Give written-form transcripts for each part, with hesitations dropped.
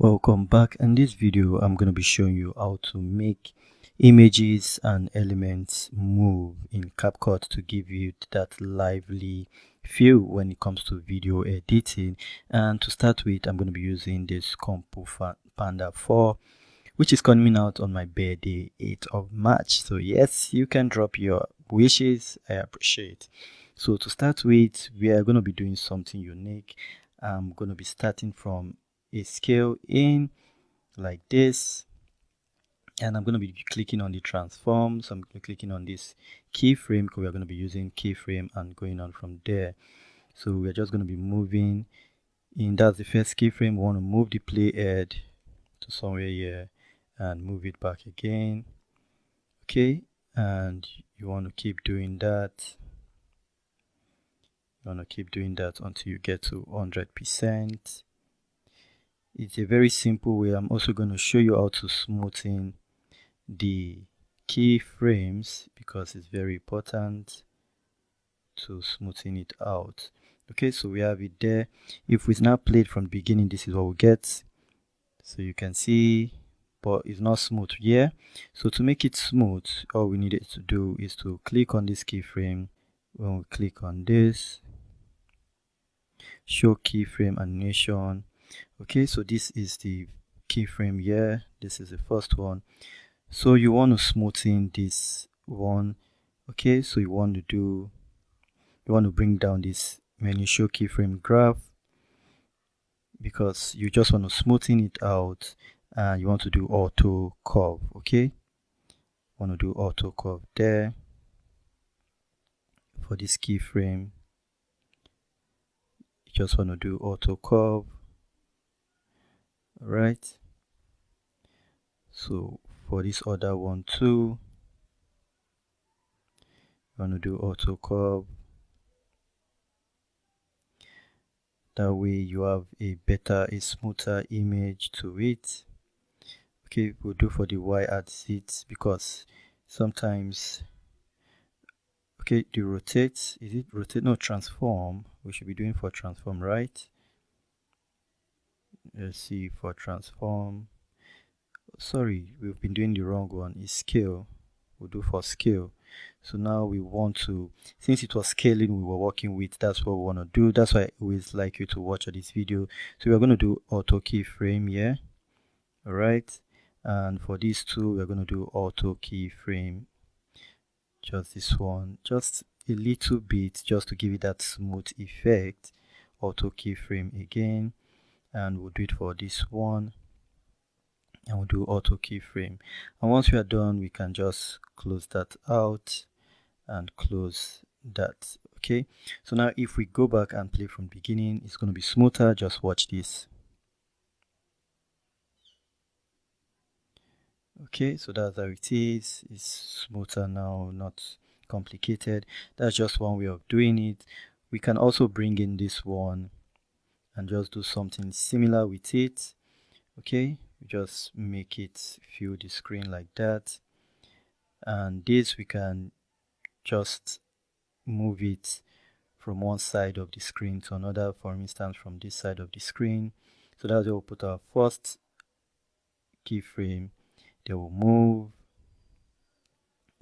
Welcome back. In this video I'm going to be showing you how to make images and elements move in CapCut to give you that lively feel when it comes to video editing. And to start with, I'm going to be using this Compu Panda 4, which is coming out on my birthday, 8th of March. So yes, you can drop your wishes, I appreciate. So to start with, we are going to be doing something unique. I'm going to be starting from a scale in like this, and I'm going to be clicking on the transform. So I'm clicking on this keyframe because we're going to be using keyframe and going on from there. So we're just going to be moving in. That's the first keyframe. We want to move the playhead to somewhere here and move it back again. Okay, and you want to keep doing that. You want to keep doing that until you get to 100%. It's a very simple way. I'm also going to show you how to smoothen the keyframes because it's very important to smoothen it out. Okay, so we have it there. If we now play it from the beginning, this is what we get. So you can see, but it's not smooth here. So to make it smooth, all we needed to do is to click on this keyframe. When we click on this, show keyframe animation. Okay, so this is the keyframe here. This is the first one. So you want to smoothen this one. Okay, so you want to bring down this menu show keyframe graph because you just want to smoothen it out, and you want to do auto curve. Okay, want to do auto curve there for this keyframe. You just want to do auto curve. Right, so for this other one too, you want to do auto curve. That way you have a smoother image to it. Okay, we'll do for the y-axis because sometimes, okay, the rotate, is it rotate? No, transform. We should be doing for transform, right? Let's see for transform. Sorry, we've been doing the wrong one. It's scale. We'll do for scale. So now we want to, since it was scaling we were working with, that's what we want to do. That's why I always like you to watch this video. So we're going to do auto keyframe here. All right, and for these two we're going to do auto keyframe, just this one, just a little bit, just to give it that smooth effect. Auto keyframe again, and we'll do it for this one, and we'll do auto keyframe. And once we are done, we can just close that out and close that. Okay, so now if we go back and play from the beginning, it's going to be smoother. Just watch this. Okay, so that's how it is. It's smoother now, not complicated. That's just one way of doing it. We can also bring in this one and just do something similar with it. Okay, just make it fill the screen like that, and this we can just move it from one side of the screen to another, for instance from this side of the screen. So that's where we'll put our first keyframe. They will move,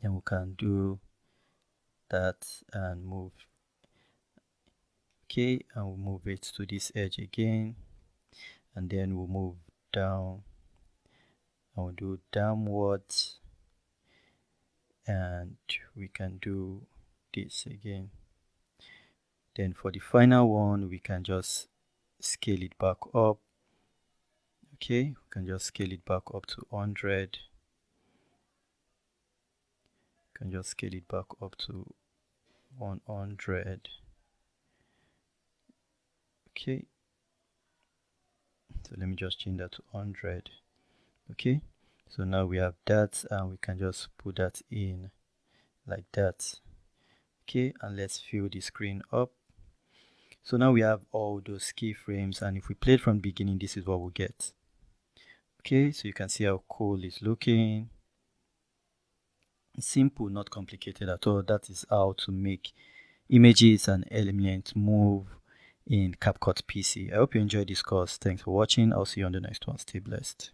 and we can do that and move. Okay, and we'll move it to this edge again, and then we'll move down, and we'll do downwards, and we can do this again. Then for the final one, we can just scale it back up. Okay, we can just scale it back up to 100. Can just scale it back up to 100. Okay, so let me just change that to 100. Okay, so now we have that, and we can just put that in like that. Okay, and let's fill the screen up. So now we have all those keyframes, and if we play it from the beginning, this is what we'll get. Okay, so you can see how cool it's looking. Simple, not complicated at all. That is how to make images and elements move in CapCut PC. I hope you enjoyed this course. Thanks for watching. I'll see you on the next one. Stay blessed.